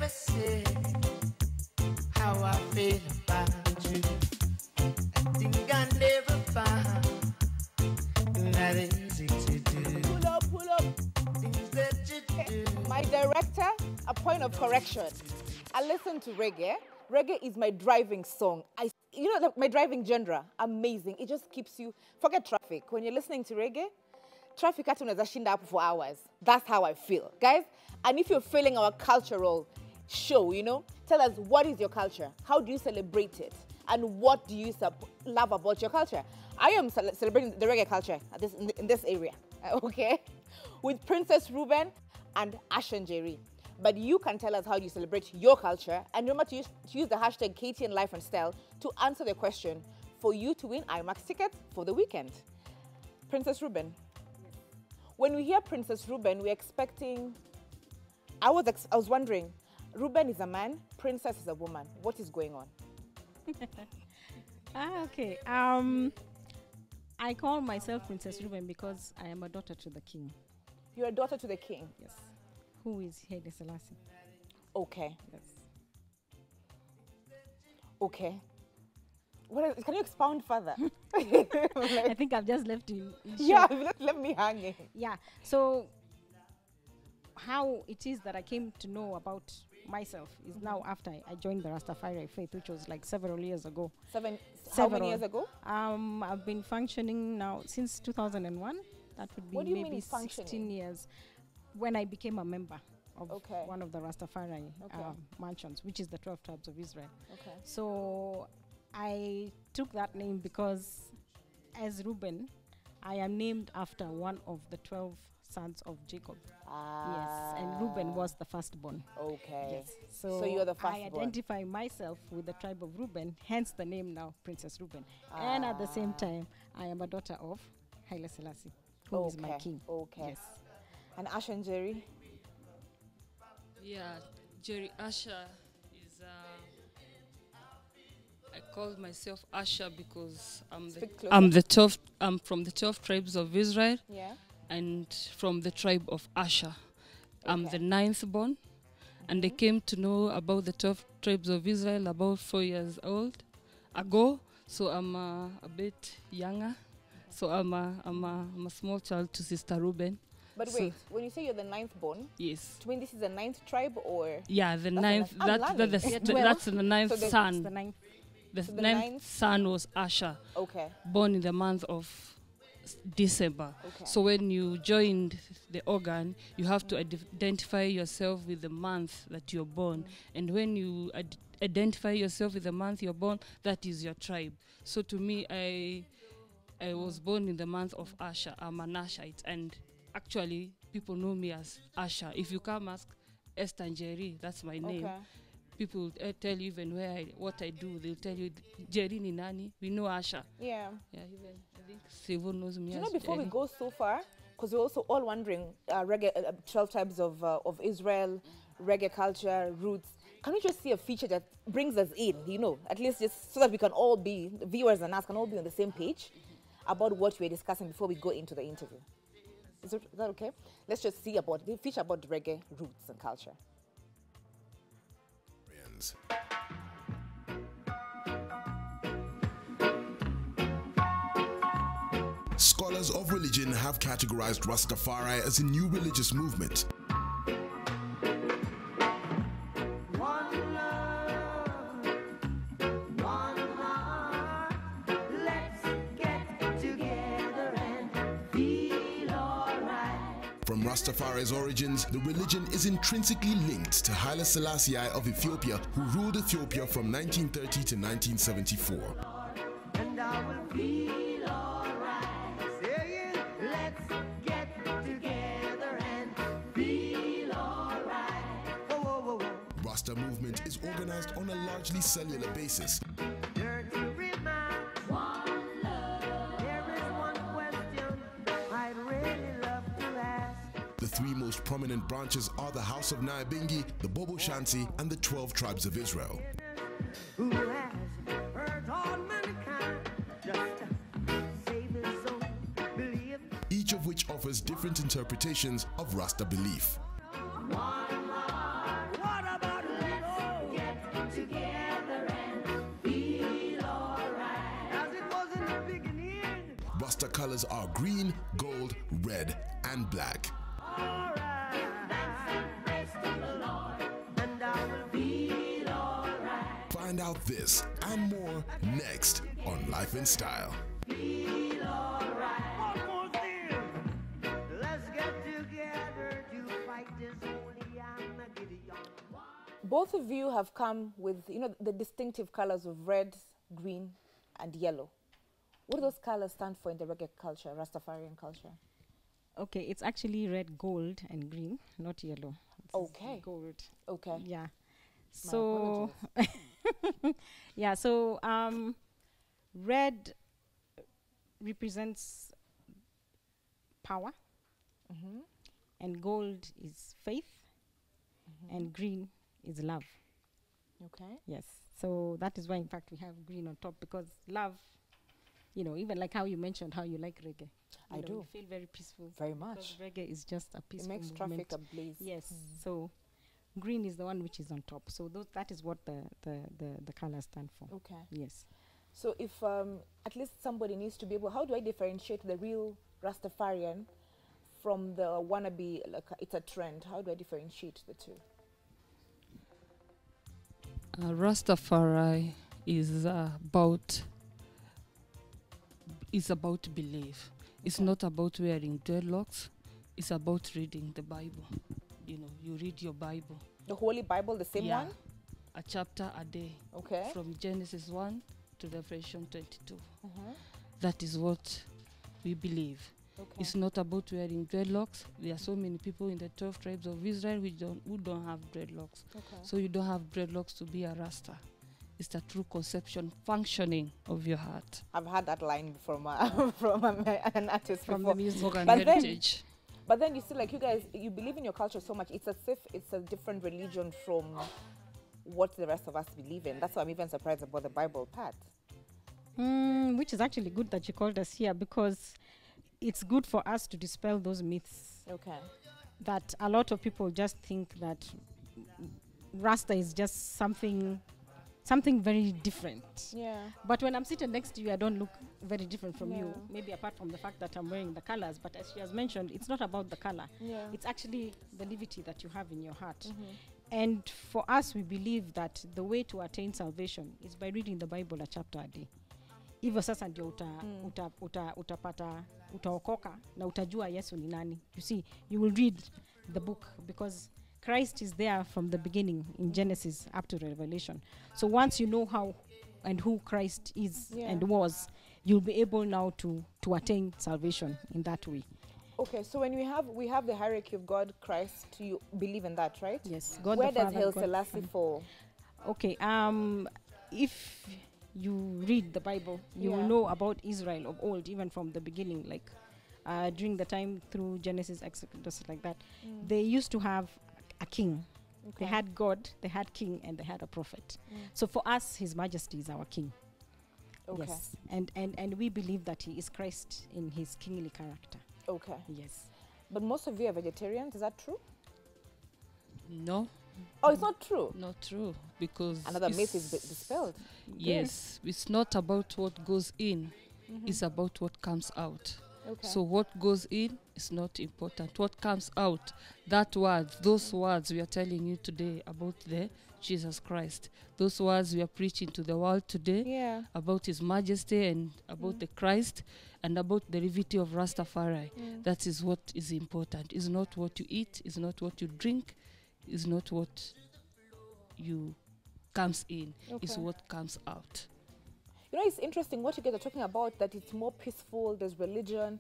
never say how I feel about you. I think I never found that easy to do. Pull up. Things that you do. My director, a point of correction. I listen to reggae. Reggae is my driving song. My driving genre, amazing. It just keeps you, forget traffic. When you're listening to reggae, traffic hata unaweza shinda hapo for hours. That's how I feel, guys. And if you're feeling our cultural show, tell us, what is your culture? How do you celebrate it? And what do you love about your culture? I am celebrating the reggae culture in this area, okay? With Princess Reuben and Asha and Njeri. But you can tell us how you celebrate your culture. And remember to use the hashtag KTN Life and Style to answer the question for you to win IMAX tickets for the weekend. Princess Reuben. When we hear Princess Reuben, we're expecting... I was wondering, Reuben is a man, Princess is a woman. What is going on? Okay. I call myself Princess Reuben because I am a daughter to the king. You're a daughter to the king? Yes. Who is Haile Selassie. Okay. Yes. Okay. Can you expound further? I think I've just left you. Yeah, left me hanging. Yeah. So how it is that I came to know about myself is now after I joined the Rastafari faith, which was like several years ago. How many years ago? I've been functioning now since 2001. That would be maybe 16 years. When I became a member of one of the Rastafari mansions, which is the 12 tribes of Israel. Okay. So I took that name because as Reuben, I am named after one of the 12 sons of Jacob. Yes, and Reuben was the firstborn. Okay. Yes. So you're the firstborn. I identify myself with the tribe of Reuben, hence the name now Princess Reuben. And at the same time, I am a daughter of Haile Selassie, who is my king. Okay. Yes. And Asha and Njeri? Yeah, Njeri Asha is. I call myself Asha because I'm from the 12 tribes of Israel. Yeah. And from the tribe of Asha. I'm the 9th born. And I came to know about the 12 tribes of Israel about 4 years old ago. So I'm a bit younger. So I'm a small child to Sister Reuben. But wait, when you say you're the 9th born, yes. Do you mean this is the 9th tribe or? Yeah, the 9th. That's the 9th son. The 9th son was Asha. Okay. Born in the month of December. Okay. So when you joined the organ, you have to identify yourself with the month that you're born. And when you identify yourself with the month you're born, that is your tribe. So to me, I was born in the month of Asha. I'm an Ashite, and actually people know me as Asha. If you come ask Esther Njeri, that's my name. People tell you even what I do. They'll tell you, Njeri ni nani? We know Asha. Yeah. Yeah, even I think Sevo knows me. Do you know, before we go so far, because we're also all wondering, reggae, 12 tribes of Israel, reggae culture, roots. Can we just see a feature that brings us in, at least just so that we can all be, the viewers and us can all be on the same page about what we're discussing before we go into the interview? Is that okay? Let's just see the feature about reggae roots and culture. Scholars of religion have categorized Rastafari as a new religious movement. From Rastafari's origins, the religion is intrinsically linked to Haile Selassie of Ethiopia, who ruled Ethiopia from 1930 to 1974. And I will feel alright, saying, let's get together and feel alright. Rasta movement is organized on a largely cellular basis. The three most prominent branches are the House of Nyabingi, the Bobo Shanti, and the 12 tribes of Israel. Each of which offers different interpretations of Rasta belief. Rasta colors are green, gold, red, and black. Find out this and more next on Life in Style. Both of you have come with, you know, the distinctive colors of red, green, and yellow. What do those colors stand for in the reggae culture, Rastafarian culture? Okay, it's actually red, gold, and green, not yellow. It's okay. Gold. Okay. Yeah. So, yeah, so red represents power, and gold is faith, and green is love. Okay. Yes. So that is why, in fact, we have green on top, because love, you know, even like how you mentioned how you like reggae. I do. You feel very peaceful. Very much. Because reggae is just a peaceful movement. It makes traffic ablaze. Yes. So green is the one which is on top. So that is what the colors stand for. Okay. Yes. So if at least somebody needs to be able, how do I differentiate the real Rastafarian from the wannabe, like it's a trend? How do I differentiate the two? Rastafari is about belief. It's not about wearing dreadlocks. It's about reading the Bible. You know, you read your Bible. The Holy Bible, the same one? A chapter a day. Okay. From Genesis 1 to Revelation 22. That is what we believe. Okay. It's not about wearing dreadlocks. There are so many people in the 12 tribes of Israel who don't have dreadlocks. Okay. So you don't have dreadlocks to be a Rasta. It's the true conception, functioning of your heart. I've had that line from an artist from before. The music and heritage. But then you see, like, you guys, you believe in your culture so much. It's as if it's a different religion from what the rest of us believe in. That's why I'm even surprised about the Bible part. Which is actually good that you called us here, because it's good for us to dispel those myths. Okay. That a lot of people just think that Rasta is just something very different. Yeah. But when I'm sitting next to you, I don't look very different from you. Maybe apart from the fact that I'm wearing the colors. But as she has mentioned, it's not about the color. Yeah. It's actually the liberty that you have in your heart. And for us, we believe that the way to attain salvation is by reading the Bible a chapter a day. Hivyo sasa ndio utapata utaokoka na utajua Yesu ni nani. You see, you will read the book because Christ is there from the beginning in Genesis up to Revelation. So once you know how and who Christ is and was, you'll be able now to attain salvation in that way. Okay, so when we have the hierarchy of God, Christ, you believe in that, right? Yes. God Where the does Father, Haile God Selassie fall? Okay, if you read the Bible, you will know about Israel of old, even from the beginning, like during the time through Genesis, Exodus, like that. They used to have a king. Okay. They had God, they had king, and they had a prophet. So for us, His Majesty is our king. Okay. Yes. And we believe that He is Christ in His kingly character. Okay. Yes. But most of you are vegetarians, is that true? No. Oh, it's not true? Not true, because another myth is dispelled. Yes, it's not about what goes in, it's about what comes out. Okay. So what goes in is not important. What comes out, those words we are telling you today about the Jesus Christ, those words we are preaching to the world today about His Majesty and about the Christ and about the liberty of Rastafari. That is what is important. It's not what you eat, it's not what you drink, it's not what you comes in, it's what comes out. You know, it's interesting what you guys are talking about, that it's more peaceful, there's religion.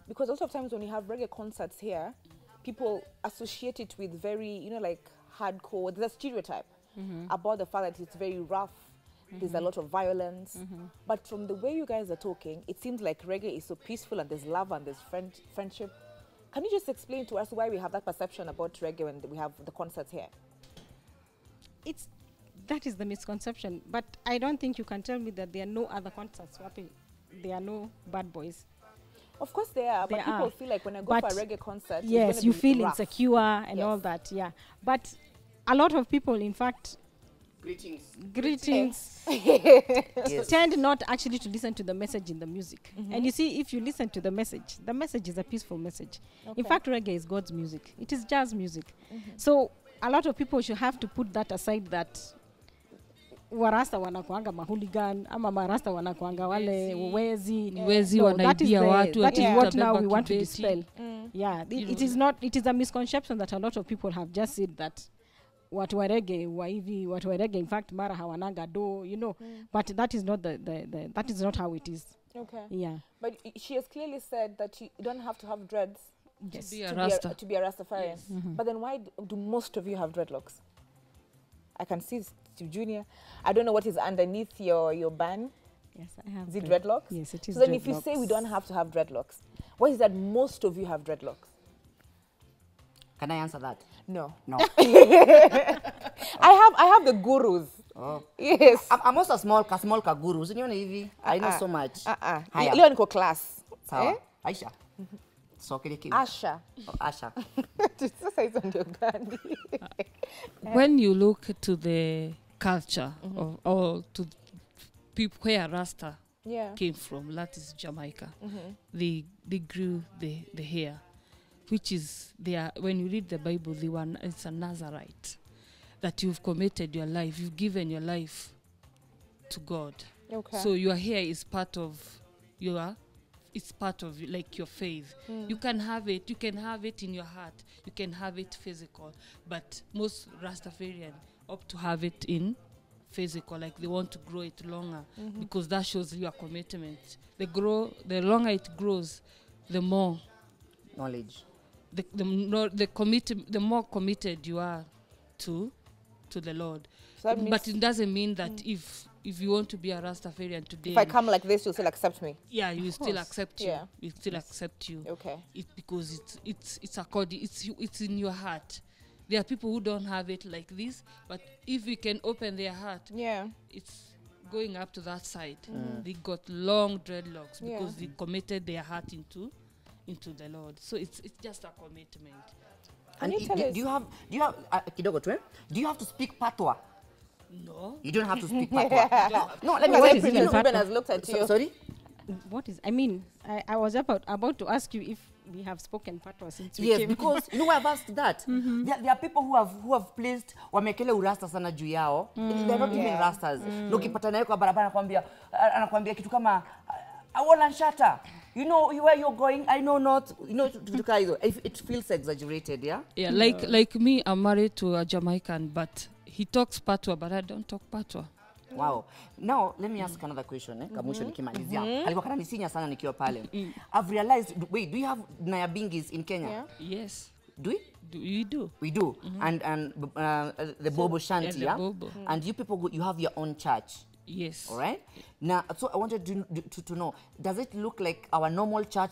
Because a lot of times when you have reggae concerts here, people associate it with very, you know, like hardcore. There's a stereotype about the fact that it's very rough, there's a lot of violence. But from the way you guys are talking, it seems like reggae is so peaceful and there's love and there's friendship. Can you just explain to us why we have that perception about reggae when we have the concerts here? That is the misconception. But I don't think you can tell me that there are no other concerts. There are no bad boys. Of course there are, but people feel like when I go for a reggae concert, yes, you feel rough. Insecure and all that, But a lot of people, in fact, Greetings. Yes. Tend not actually to listen to the message in the music. And you see, if you listen to the message is a peaceful message. In fact, reggae is God's music. It is jazz music. So a lot of people should have to put that aside, that warasta wanakuanga mahooligan ama marasta wanakuanga wale wezi. No, that is what now we want to dispel. Yeah, it is a misconception that a lot of people have just said that watu wa reggae in fact mara hawananga do, but that is not that is not how it is. Okay. Yeah. But she has clearly said that you don't have to have dreads yes. to be a Rastafarian. Yes. But then why do most of you have dreadlocks? I can see Steve Jr. I don't know what is underneath your bun. Yes, I have. Is it dreadlocks? Yes, it is. So then if you say we don't have to have dreadlocks, why is that most of you have dreadlocks? Can I answer that? No. No. I have the gurus. Oh. Yes. I'm also small gurus. I know so much. Leo niko class. Sawa. Eh? Aisha. So Asha. Oh, Asha. When you look to the culture or to people where Rasta came from, that is Jamaica, they grew the hair, which is when you read the Bible, it's a Nazarite, that you've committed your life, you've given your life to God. Okay. So your hair is part of like your faith. You can have it in your heart, you can have it physical, but most Rastafarian opt to have it in physical, like they want to grow it longer because that shows your commitment. The longer it grows, the more knowledge, the more committed you are to the Lord. So but it doesn't mean that if you want to be a Rastafarian today, if I come like this, you'll still accept me. Yeah, you will still accept you. Yeah. We'll still accept you. Okay. Because it's according. It's in your heart. There are people who don't have it like this, but if we can open their heart, it's going up to that side. They got long dreadlocks because they committed their heart into the Lord. So it's just a commitment. And do you have kidogo tu? Do you have to speak patois? No. You don't have to speak patois. No, let me say, Reuben has looked at you. Sorry? What is? I mean, I was about to ask you if we have spoken patois since we came. Yes, because why I've asked that. There are people who have placed wamekele urasta sana juu yao. They're not even rastas. Ukipata naye kwa barabara anakuambia kitu kama I want to shatter. You know where you're going. I know not. It feels exaggerated, yeah. Yeah, like me, I'm married to a Jamaican, but he talks patois, but I don't talk patois. Wow. Now let me ask another question. Kamusho nikimalizia. Alikuwa kananisinya sana nikiwa pale. I've realized. Wait, do you have Nyabingis in Kenya? Yeah. Yes. Do we? We do. We do. And the Bobo Shanty, yeah. Bobo. And you people, you have your own church. Yes. All right. Now, so I wanted to know, does it look like our normal church?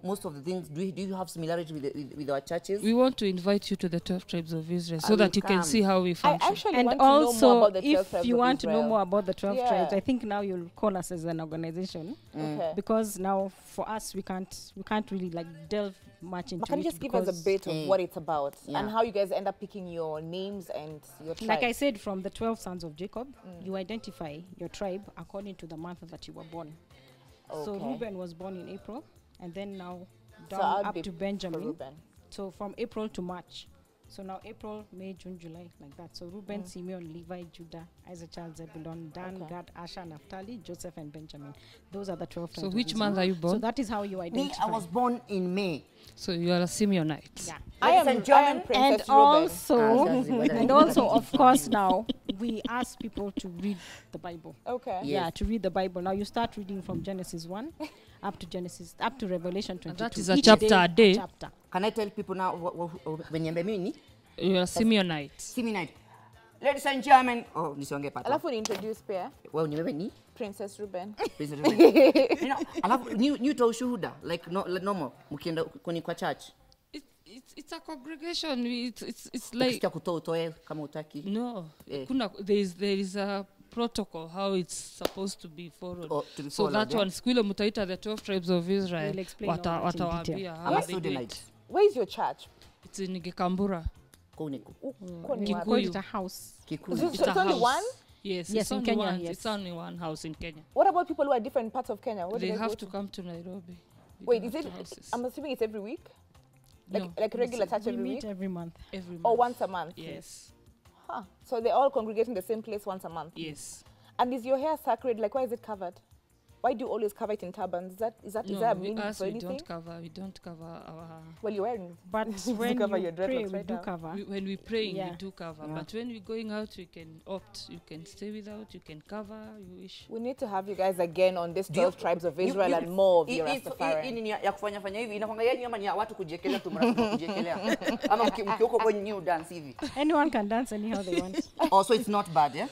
Most of the things. Do you have similarity with our churches? We want to invite you to the 12 tribes of Israel so that you can see how we function. I actually and want also, to know more about the 12 if you want to know more about the 12 yeah. tribes, I think now you'll call us as an organization, because now for us we can't really like delve much into it. But can you just give us a bit of what it's about and how you guys end up picking your names and your tribes? Like I said, from the 12 sons of Jacob, you identify your tribe according to the month that you were born. Okay. So Reuben was born in April, and then now down up to Benjamin. So from April to March. So now April, May, June, July, like that. So Reuben, Simeon, Levi, Judah, Isaac, Charles, Zebulon, Dan, Gad, Asha, Naphtali, Joseph, and Benjamin. Those are the 12 tribes. So which month are you born? So that is how you identify. Me, I was born in May. So you are a Simeonite. Yeah. I am Princess and also, of course, now we ask people to read the Bible. Okay. Yes. Yeah, to read the Bible. Now you start reading from Genesis 1 up to Revelation 22. And that is a chapter a day. Can I tell people now when you are Simeonite? Simeonite. Ladies and gentlemen, nisonge pata. Alafu ni introduce pia. Wewe ni wewe ni Princess Reuben. Princess Reuben. You know, alafu new to ushuhuda like normal mkienda kwa church. It's a congregation. It's like ukisikia kutoa utoe kama utaki. No. There is a protocol how it's supposed to be followed. So that one squilo mutaita the 12 tribes of Israel. We'll explain all that in detail. Where is your church? It's in Gikambura. Kikuyu. It's a house. It's only one? Yes, in Kenya. It's only one house in Kenya. What about people who are different parts of Kenya? They have to come to Nairobi. Wait, is it? I'm assuming it's every week? Like regular church every week? We meet every month. Or once a month? Yes. Huh. So they all congregate in the same place once a month? Yes. And is your hair sacred? Like, why is it covered? Why do you always cover it in turbans? Is that a meaning for anything? We don't cover our... Well, you're wearing... But when you pray, we do cover. When we pray, we do cover. But when we're going out, we can opt. You can stay without, you can cover, you wish. We need to have you guys again on this 12 tribes of Israel and more of your Rastafari. Ya kufanya hivi, inakwanga yeye ama ni ya watu kujekelea tu mrafiki kujekelea. Ama mkiuko kwenye new dance hivi. Anyone can dance anyhow they want. Oh, so it's not bad, yeah?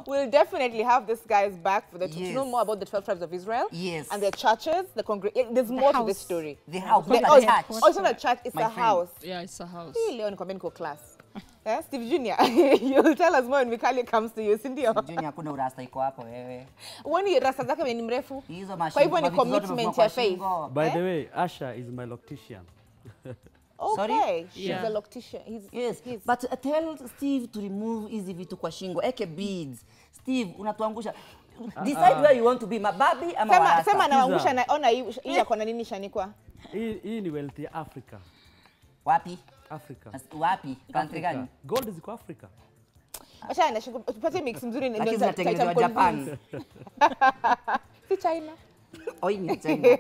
We'll definitely have this guys back for to know more about the 12 tribes of Israel. Yes. And their churches, there's more to this story. The house. It's not a church, it's a house. Yeah, it's a house. Leon Komenko class. Steve Jr., you'll tell us more when Mikali comes to you, Sindio. Junior, kuna urasta iko hapo wewe. Wani rasta zake ni mrefu? Hizo mashine. Kwa hivyo ni commitment ya faith. By the way, Asha is my loctician. Okay, sorry? She's a loctician. Yes, but tell Steve to remove hizi vitu kwa shingo. Eke beads. Steve, unatuangusha. Decide where you want to be, mababi ama warasta. Sema anaangusha na ona hii yako na nini shanikwa? Hii ni wealth ya Africa. Wapi? Africa. Wapi? Country gani? Gold is kwa Africa. Acha anashika tupate mix mzuri ndio zinatengenezwa Japan. Si China. Oh, ni China.